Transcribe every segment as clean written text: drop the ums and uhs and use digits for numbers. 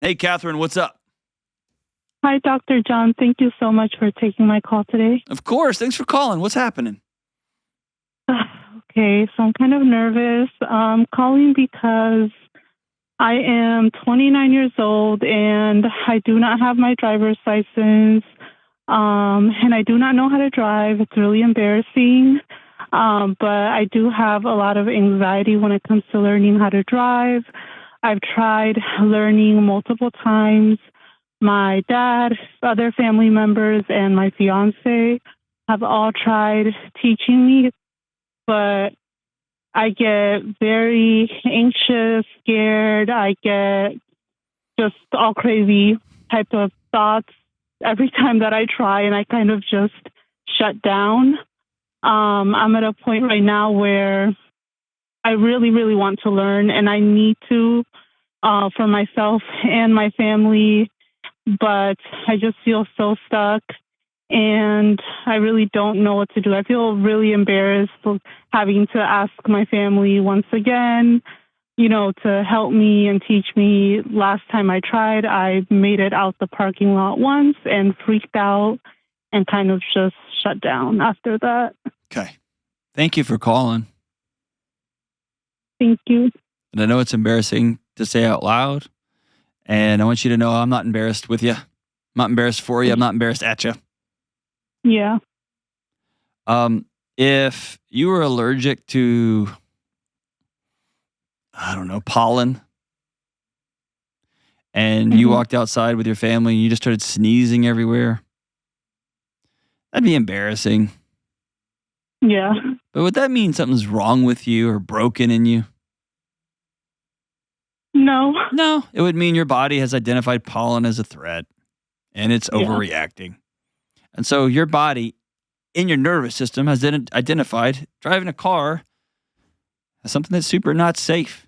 Hey, Catherine, what's up? Hi, Dr. John. Thank you so much for taking my call today. Of course. Thanks for calling. What's happening? Okay, so I'm kind of nervous. I'm calling because I am 29 years old and I do not have my driver's license. And I do not know how to drive. It's really embarrassing. But I do have a lot of anxiety when it comes to learning how to drive. I've tried learning multiple times. My dad, other family members, and my fiance have all tried teaching me, but I get very anxious, scared. I get just all crazy type of thoughts every time that I try, and I kind of just shut down. I'm at a point right now where I really, really want to learn, and I need to for myself and my family, but I just feel so stuck and I really don't know what to do. I feel really embarrassed for having to ask my family once again, to help me and teach me. Last time I tried, I made it out the parking lot once and freaked out and kind of just shut down after that. Okay. Thank you for calling. Thank you. And I know it's embarrassing to say out loud. And I want you to know I'm not embarrassed with you. I'm not embarrassed for you. I'm not embarrassed at you. Yeah. If you were allergic to, I don't know, pollen, and you walked outside with your family and you just started sneezing everywhere, that'd be embarrassing. Yeah. But would that mean something's wrong with you or broken in you? No. No, it would mean your body has identified pollen as a threat and it's overreacting. And so your body in your nervous system has identified driving a car as something that's super not safe.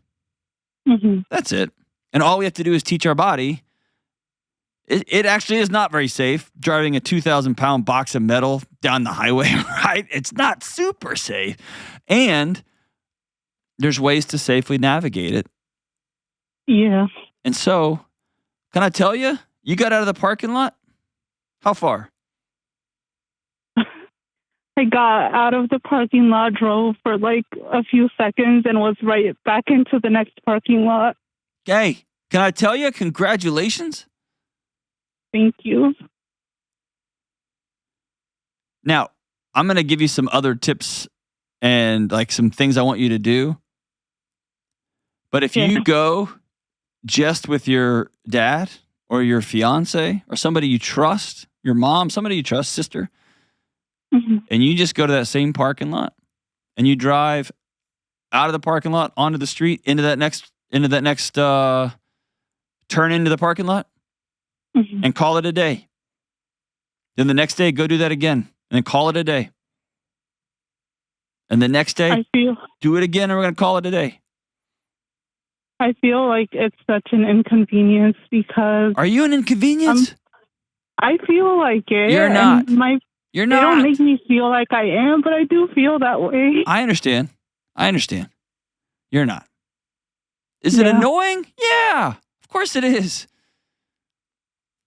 That's it. And all we have to do is teach our body. It actually is not very safe driving a 2,000-pound box of metal down the highway, right? It's not super safe. And there's ways to safely navigate it. Yeah. And so, can I tell you, you got out of the parking lot? How far? I got out of the parking lot, drove for like a few seconds, and was right back into the next parking lot. Hey, can I tell you, congratulations? Thank you. Now, I'm going to give you some other tips and like some things I want you to do. But if you go just with your dad or your fiance or somebody you trust, your mom, somebody you trust, sister, and you just go to that same parking lot and you drive out of the parking lot onto the street into that next turn into the parking lot and call it a day. Then the next day, go do that again and then call it a day. And the next day, do it again and we're going to call it a day. I feel like it's such an inconvenience because... Are you an inconvenience? I feel like it. You're not. You're not. They don't make me feel like I am, but I do feel that way. I understand. You're not. Is it annoying? Yeah, of course it is.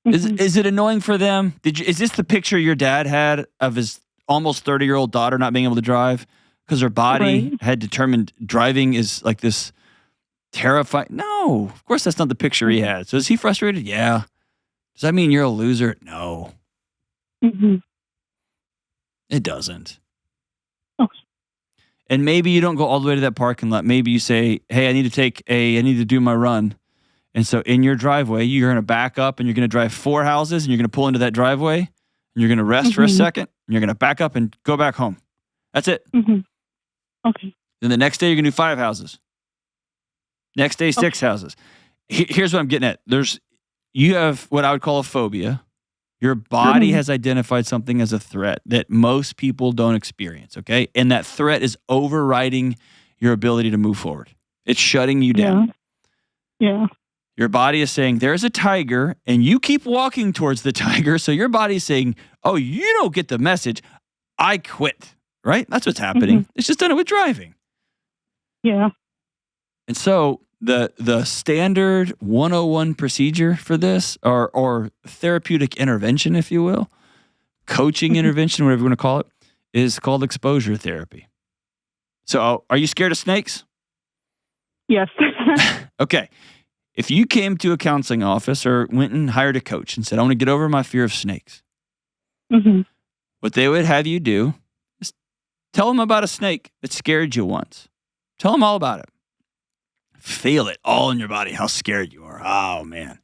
Is it annoying for them? Is this the picture your dad had of his almost 30-year-old daughter not being able to drive because her body had determined driving is like this terrifying? No, of course that's not the picture he had. So is he frustrated? Yeah. Does that mean you're a loser? No. It doesn't. Okay. And maybe you don't go all the way to that parking lot. Maybe you say, hey, I need to do my run. And so in your driveway, you're going to back up and you're going to drive 4 houses and you're going to pull into that driveway and you're going to rest for a second and you're going to back up and go back home. That's it. Okay. Then the next day, you're going to do 5 houses. Next day, 6 houses. Here's what I'm getting at. You have what I would call a phobia. Your body has identified something as a threat that most people don't experience, okay? And that threat is overriding your ability to move forward. It's shutting you down. Yeah. Your body is saying, there's a tiger, and you keep walking towards the tiger, so your body is saying, oh, you don't get the message. I quit, right? That's what's happening. It's just done it with driving. Yeah. And so the standard 101 procedure for this, or therapeutic intervention, if you will, coaching intervention, whatever you want to call it, is called exposure therapy. So, are you scared of snakes? Yes. Okay. If you came to a counseling office or went and hired a coach and said, I want to get over my fear of snakes, what they would have you do is tell them about a snake that scared you once. Tell them all about it. Feel it all in your body, how scared you are. Oh, man.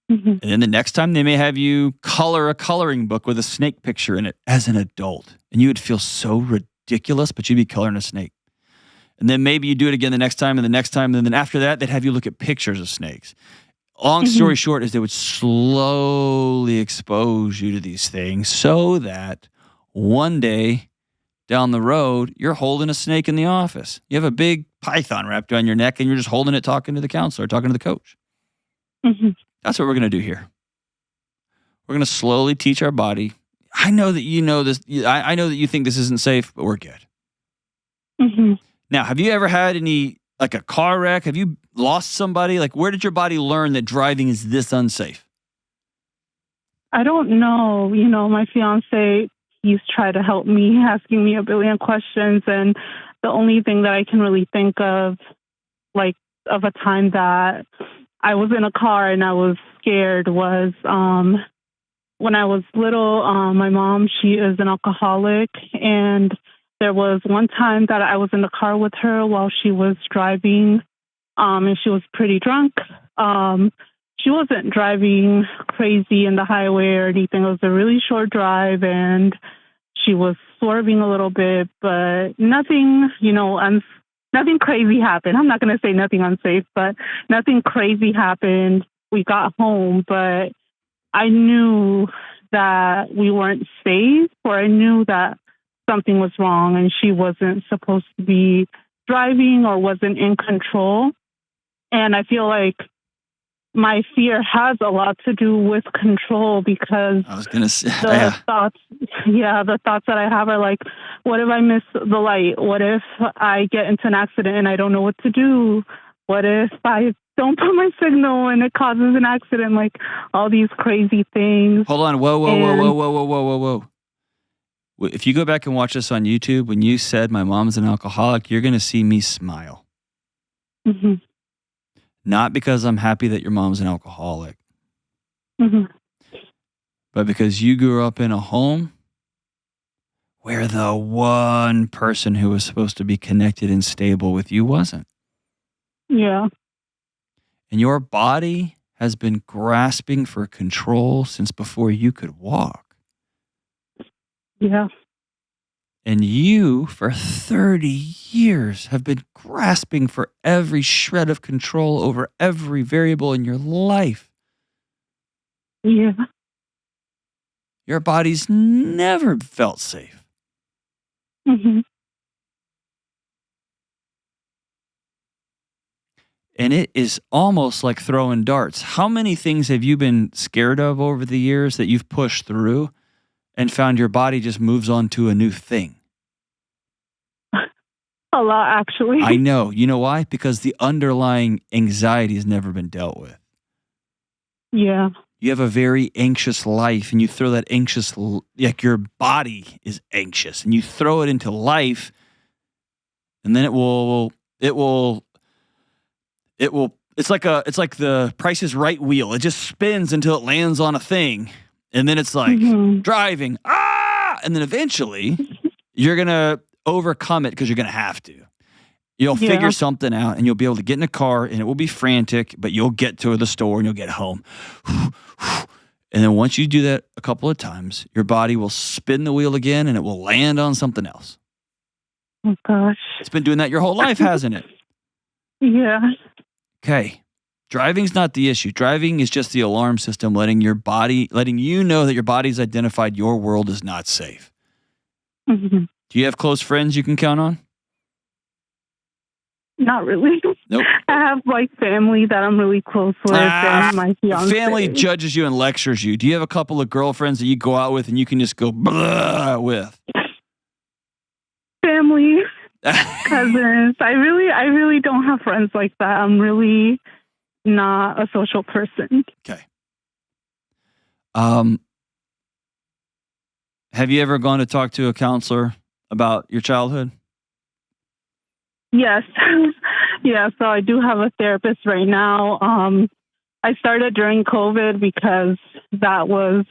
And then the next time they may have you color a coloring book with a snake picture in it as an adult. And you would feel so ridiculous, but you'd be coloring a snake. And then maybe you do it again the next time and the next time. And then after that, they'd have you look at pictures of snakes. Long story short is they would slowly expose you to these things so that one day down the road, you're holding a snake in the office. You have a big python wrapped around your neck and you're just holding it, talking to the counselor, talking to the coach. That's what we're going to do here. We're going to slowly teach our body. I know that you know this. I know that you think this isn't safe, but we're good. Now, have you ever had any, like a car wreck? Have you lost somebody? Like, where did your body learn that driving is this unsafe? I don't know. You know, my fiance, he's tried to help me, asking me a billion questions. And the only thing that I can really think of, like, of a time that I was in a car and I was scared was when I was little. My mom, she is an alcoholic, and there was one time that I was in the car with her while she was driving, and she was pretty drunk. She wasn't driving crazy in the highway or anything. It was a really short drive, and she was swerving a little bit, but nothing, you know, nothing crazy happened. I'm not going to say nothing unsafe, but nothing crazy happened. We got home, but I knew that we weren't safe, or I knew that something was wrong and she wasn't supposed to be driving or wasn't in control. And I feel like my fear has a lot to do with control, because I was going to say, the thoughts that I have are like, what if I miss the light? What if I get into an accident and I don't know what to do? What if I don't put my signal and it causes an accident? Like, all these crazy things. Hold on. Whoa. If you go back and watch this on YouTube, when you said my mom's an alcoholic, you're going to see me smile. Not because I'm happy that your mom's an alcoholic, but because you grew up in a home where the one person who was supposed to be connected and stable with you wasn't. Yeah. And your body has been grasping for control since before you could walk. Yeah. And you, for 30 years, have been grasping for every shred of control over every variable in your life. Yeah. Your body's never felt safe. And it is almost like throwing darts. How many things have you been scared of over the years that you've pushed through and found your body just moves on to a new thing? A lot, actually. I know. You know why? Because the underlying anxiety has never been dealt with. Yeah. You have a very anxious life, and you throw that anxious, like your body is anxious, and you throw it into life, and then it's like the Price is Right wheel. It just spins until it lands on a thing. And then it's like driving, and then eventually you're going to overcome it because you're going to have to. You'll figure something out, and you'll be able to get in a car, and it will be frantic, but you'll get to the store and you'll get home. And then once you do that a couple of times, your body will spin the wheel again, and it will land on something else. Oh, gosh. It's been doing that your whole life, hasn't it? Yeah. Okay. Driving's not the issue. Driving is just the alarm system letting you know that your body's identified your world is not safe. Do you have close friends you can count on? Not really. Nope. I have like family that I'm really close with, and my fiance. Family judges you and lectures you. Do you have a couple of girlfriends that you go out with and you can just go blah with? Family. cousins. I really don't have friends like that. I'm really not a social person. Okay. Have you ever gone to talk to a counselor about your childhood? Yes. Yeah, so I do have a therapist right now. I started during COVID because that was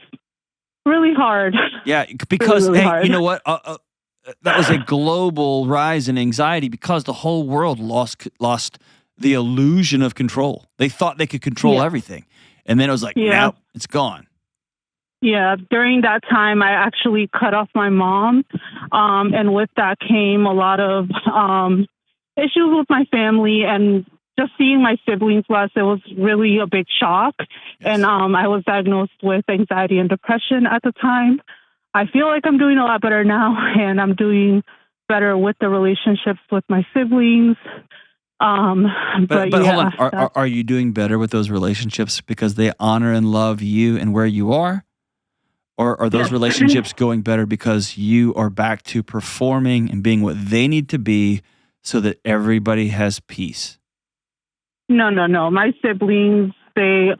really hard. Yeah, because really hey, hard. you know what? That was a global rise in anxiety because the whole world lost the illusion of control. They thought they could control everything, and then it was like, nope, it's gone. Yeah, during that time, I actually cut off my mom, and with that came a lot of issues with my family, and just seeing my siblings less, it was really a big shock. Yes. And I was diagnosed with anxiety and depression at the time. I feel like I'm doing a lot better now, and I'm doing better with the relationships with my siblings. But hold on, are you doing better with those relationships because they honor and love you and where you are? Or are those relationships going better because you are back to performing and being what they need to be so that everybody has peace? No. My siblings, they're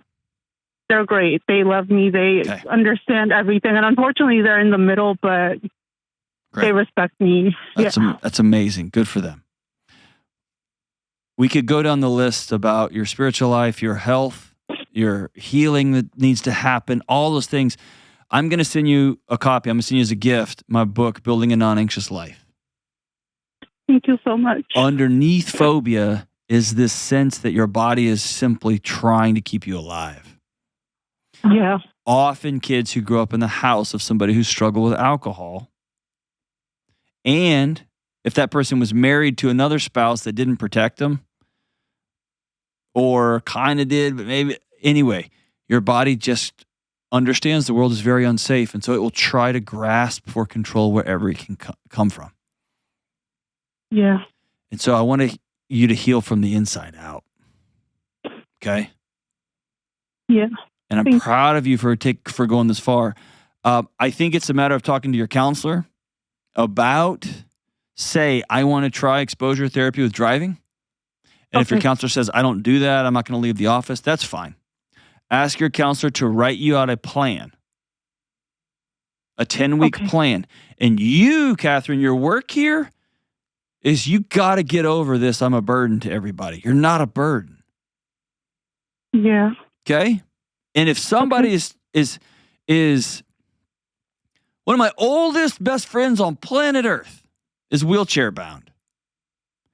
great. They love me. They understand everything. And unfortunately, they're in the middle, but they respect me. That's amazing. Good for them. We could go down the list about your spiritual life, your health, your healing that needs to happen, all those things. I'm going to send you a copy. I'm going to send you as a gift my book, Building a Non-Anxious Life. Thank you so much. Underneath phobia is this sense that your body is simply trying to keep you alive. Yeah. Often kids who grow up in the house of somebody who struggled with alcohol, and if that person was married to another spouse that didn't protect them, or kind of did, but maybe, anyway, your body just understands the world is very unsafe, and so it will try to grasp for control wherever it can come from. Yeah. And so I want you to heal from the inside out. Okay? Yeah. And I'm proud of you for going this far. I think it's a matter of talking to your counselor about, say, I want to try exposure therapy with driving. And if your counselor says, I don't do that, I'm not going to leave the office, that's fine. Ask your counselor to write you out a plan, a 10-week plan. And you, Catherine, your work here is you got to get over this. I'm a burden to everybody. You're not a burden. Yeah. Okay? And if somebody is one of my oldest best friends on planet Earth is wheelchair bound.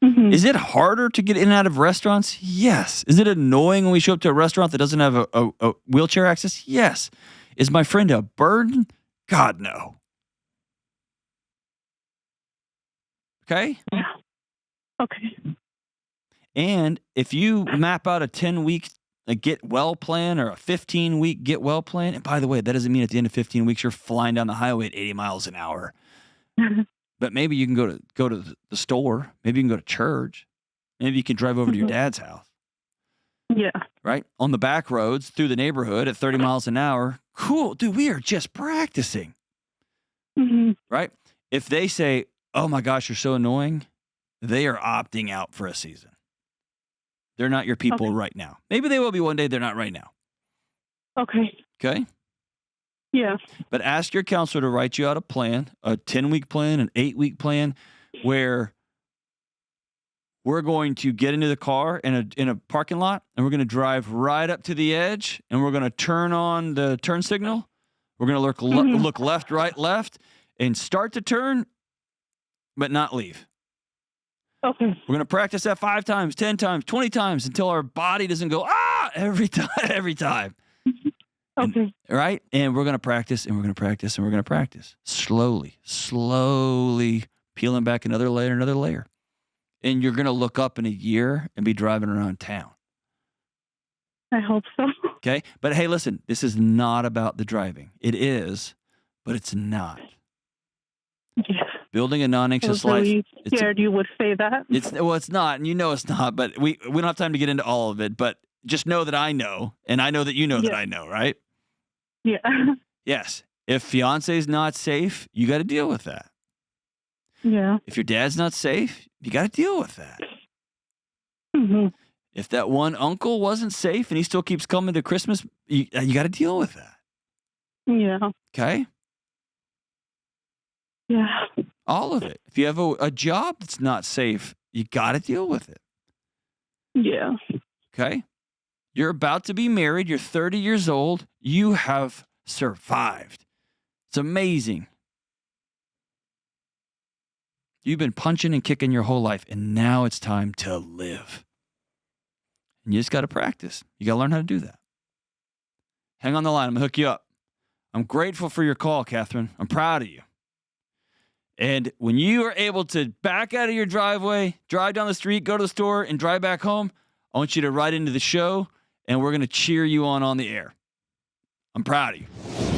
Mm-hmm. Is it harder to get in and out of restaurants? Yes. Is it annoying when we show up to a restaurant that doesn't have a wheelchair access? Yes. Is my friend a burden? God, no. Okay? Yeah. Okay. And if you map out a 10-week get well plan or a 15-week get well plan, and by the way, that doesn't mean at the end of 15 weeks you're flying down the highway at 80 miles an hour. But maybe you can go to the store. Maybe you can go to church. Maybe you can drive over to your dad's house. Yeah. Right? On the back roads through the neighborhood at 30 miles an hour. Cool. Dude, we are just practicing. Mm-hmm. Right? If they say, oh my gosh, you're so annoying, they are opting out for a season. They're not your people right now. Maybe they will be one day. They're not right now. Okay. Okay? Yeah. But ask your counselor to write you out a plan, a 10-week plan, an 8-week plan, where we're going to get into the car in a parking lot, and we're going to drive right up to the edge, and we're going to turn on the turn signal. We're going to look left, right, left, and start to turn, but not leave. Okay. We're going to practice that 5 times, 10 times, 20 times until our body doesn't go, every time. Okay. Right? And we're going to practice, and we're going to practice, and we're going to practice. Slowly peeling back another layer. And you're going to look up in a year and be driving around town. I hope so. Okay? But hey, listen, this is not about the driving. It is, but it's not. Yeah. Building a non-anxious life. I was life. scared you would say that. It's not, and you know it's not, but we don't have time to get into all of it, but just know that I know, and I know that you know that I know, right? Yeah. Yes. If fiance's not safe, you got to deal with that. Yeah. If your dad's not safe, You got to deal with that. Hmm. If that one uncle wasn't safe and he still keeps coming to Christmas, you got to deal with that. Yeah. Okay? Yeah. All of it. If you have a job that's not safe, you got to deal with it. Yeah. Okay? You're about to be married. You're 30 years old. You have survived. It's amazing. You've been punching and kicking your whole life, and now it's time to live. And you just got to practice. You got to learn how to do that. Hang on the line. I'm going to hook you up. I'm grateful for your call, Catherine. I'm proud of you. And when you are able to back out of your driveway, drive down the street, go to the store, and drive back home, I want you to write into the show, and we're going to cheer you on the air. I'm proud of you.